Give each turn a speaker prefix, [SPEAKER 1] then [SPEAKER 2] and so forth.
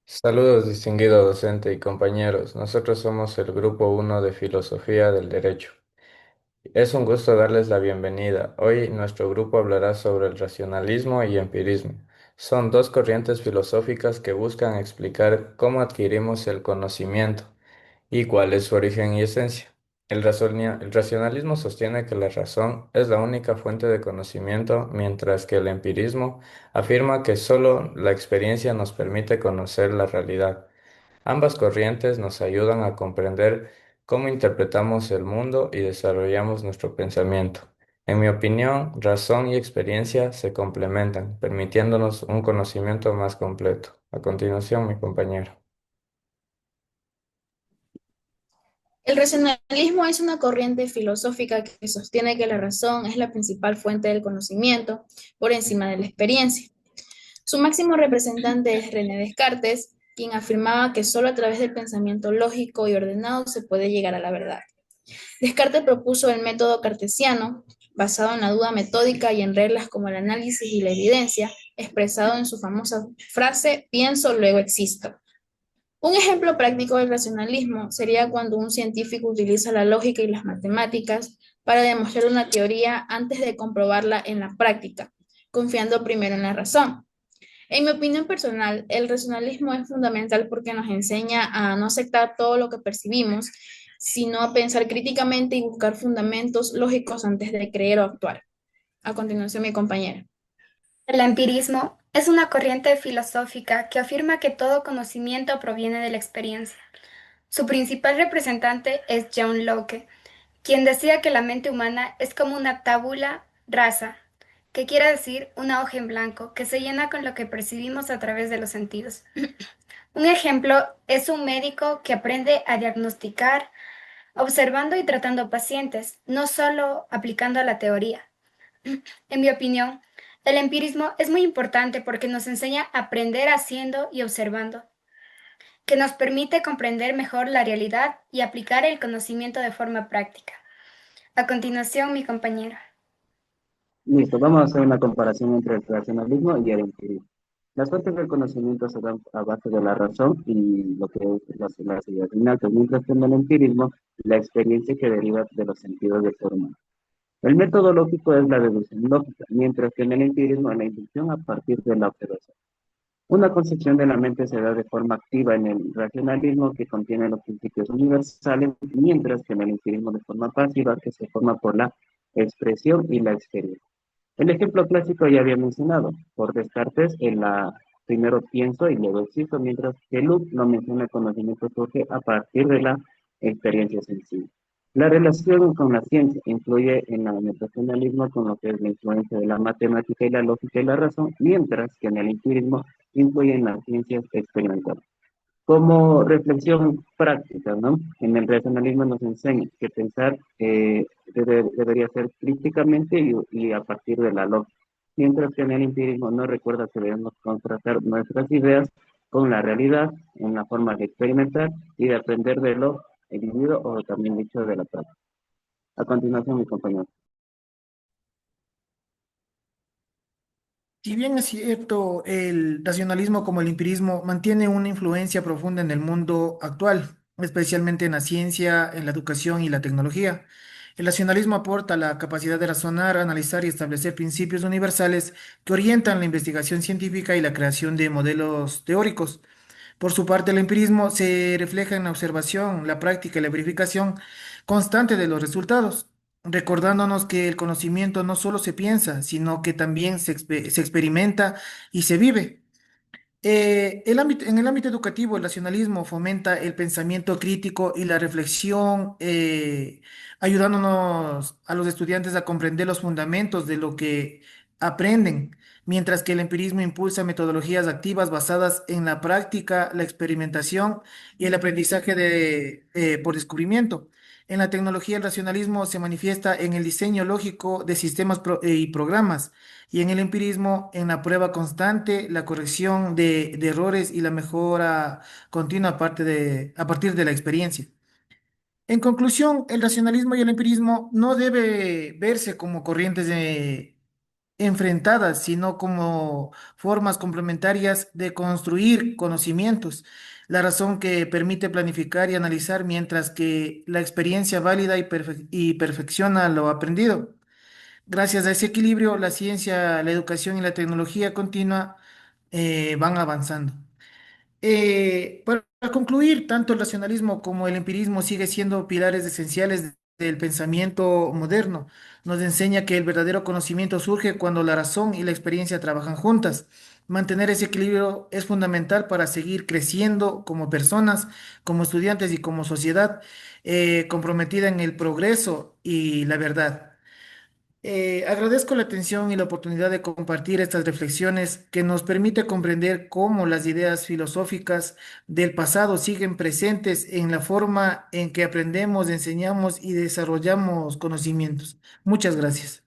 [SPEAKER 1] Saludos, distinguido docente y compañeros. Nosotros somos el Grupo 1 de Filosofía del Derecho. Es un gusto darles la bienvenida. Hoy nuestro grupo hablará sobre el racionalismo y empirismo. Son dos corrientes filosóficas que buscan explicar cómo adquirimos el conocimiento y cuál es su origen y esencia. El racionalismo sostiene que la razón es la única fuente de conocimiento, mientras que el empirismo afirma que solo la experiencia nos permite conocer la realidad. Ambas corrientes nos ayudan a comprender cómo interpretamos el mundo y desarrollamos nuestro pensamiento. En mi opinión, razón y experiencia se complementan, permitiéndonos un conocimiento más completo. A continuación, mi compañero.
[SPEAKER 2] El racionalismo es una corriente filosófica que sostiene que la razón es la principal fuente del conocimiento por encima de la experiencia. Su máximo representante es René Descartes, quien afirmaba que solo a través del pensamiento lógico y ordenado se puede llegar a la verdad. Descartes propuso el método cartesiano, basado en la duda metódica y en reglas como el análisis y la evidencia, expresado en su famosa frase pienso, luego existo. Un ejemplo práctico del racionalismo sería cuando un científico utiliza la lógica y las matemáticas para demostrar una teoría antes de comprobarla en la práctica, confiando primero en la razón. En mi opinión personal, el racionalismo es fundamental porque nos enseña a no aceptar todo lo que percibimos, sino a pensar críticamente y buscar fundamentos lógicos antes de creer o actuar. A continuación, mi compañera.
[SPEAKER 3] El empirismo es una corriente filosófica que afirma que todo conocimiento proviene de la experiencia. Su principal representante es John Locke, quien decía que la mente humana es como una tabula rasa, que quiere decir una hoja en blanco que se llena con lo que percibimos a través de los sentidos. Un ejemplo es un médico que aprende a diagnosticar observando y tratando pacientes, no solo aplicando la teoría. En mi opinión, el empirismo es muy importante porque nos enseña a aprender haciendo y observando, que nos permite comprender mejor la realidad y aplicar el conocimiento de forma práctica. A continuación, mi compañera.
[SPEAKER 4] Listo, vamos a hacer una comparación entre el racionalismo y el empirismo. Las fuentes del conocimiento se dan a base de la razón y lo que es las ideas innatas, mientras que en el empirismo, la experiencia que deriva de los sentidos del ser humano. El método lógico es la deducción lógica, mientras que en el empirismo es la inducción a partir de la observación. Una concepción de la mente se da de forma activa en el racionalismo que contiene los principios universales, mientras que en el empirismo de forma pasiva que se forma por la expresión y la experiencia. El ejemplo clásico ya había mencionado, por Descartes, en la primero pienso y luego existo, mientras que Luke lo menciona el conocimiento surge a partir de la experiencia sencilla. La relación con la ciencia influye en el racionalismo con lo que es la influencia de la matemática y la lógica y la razón, mientras que en el empirismo influye en las ciencias experimentales. Como reflexión práctica, ¿no? En el racionalismo nos enseña que pensar debería ser críticamente y a partir de la lógica, mientras que en el empirismo nos recuerda que debemos contrastar nuestras ideas con la realidad en la forma de experimentar y de aprender de lo vivido o también dicho de la práctica. A continuación, mi compañero.
[SPEAKER 5] Si bien es cierto, el racionalismo como el empirismo mantiene una influencia profunda en el mundo actual, especialmente en la ciencia, en la educación y la tecnología. El racionalismo aporta la capacidad de razonar, analizar y establecer principios universales que orientan la investigación científica y la creación de modelos teóricos. Por su parte, el empirismo se refleja en la observación, la práctica y la verificación constante de los resultados, recordándonos que el conocimiento no solo se piensa, sino que también se experimenta y se vive. En el ámbito educativo, el racionalismo fomenta el pensamiento crítico y la reflexión, ayudándonos a los estudiantes a comprender los fundamentos de lo que aprenden, mientras que el empirismo impulsa metodologías activas basadas en la práctica, la experimentación y el aprendizaje por descubrimiento. En la tecnología, el racionalismo se manifiesta en el diseño lógico de sistemas y programas y en el empirismo, en la prueba constante, la corrección de errores y la mejora continua a partir de la experiencia. En conclusión, el racionalismo y el empirismo no debe verse como corrientes enfrentadas, sino como formas complementarias de construir conocimientos. La razón que permite planificar y analizar, mientras que la experiencia válida y perfecciona lo aprendido. Gracias a ese equilibrio, la ciencia, la educación y la tecnología continua van avanzando. Para concluir, tanto el racionalismo como el empirismo siguen siendo pilares esenciales del pensamiento moderno. Nos enseña que el verdadero conocimiento surge cuando la razón y la experiencia trabajan juntas. Mantener ese equilibrio es fundamental para seguir creciendo como personas, como estudiantes y como sociedad comprometida en el progreso y la verdad. Agradezco la atención y la oportunidad de compartir estas reflexiones que nos permite comprender cómo las ideas filosóficas del pasado siguen presentes en la forma en que aprendemos, enseñamos y desarrollamos conocimientos. Muchas gracias.